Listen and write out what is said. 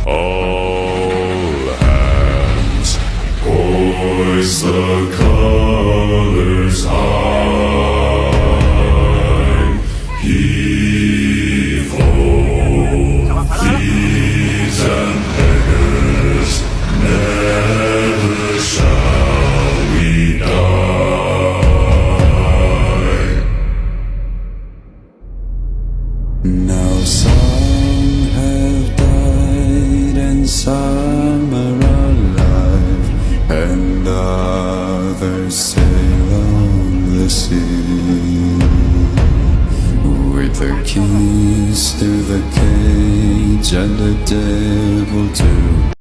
All hands hoist the colors high. Heave ho, thieves and beggars, never shall we die. Now some have died and some are alive, and others sail on the sea, with the keys to the cage and the devil too.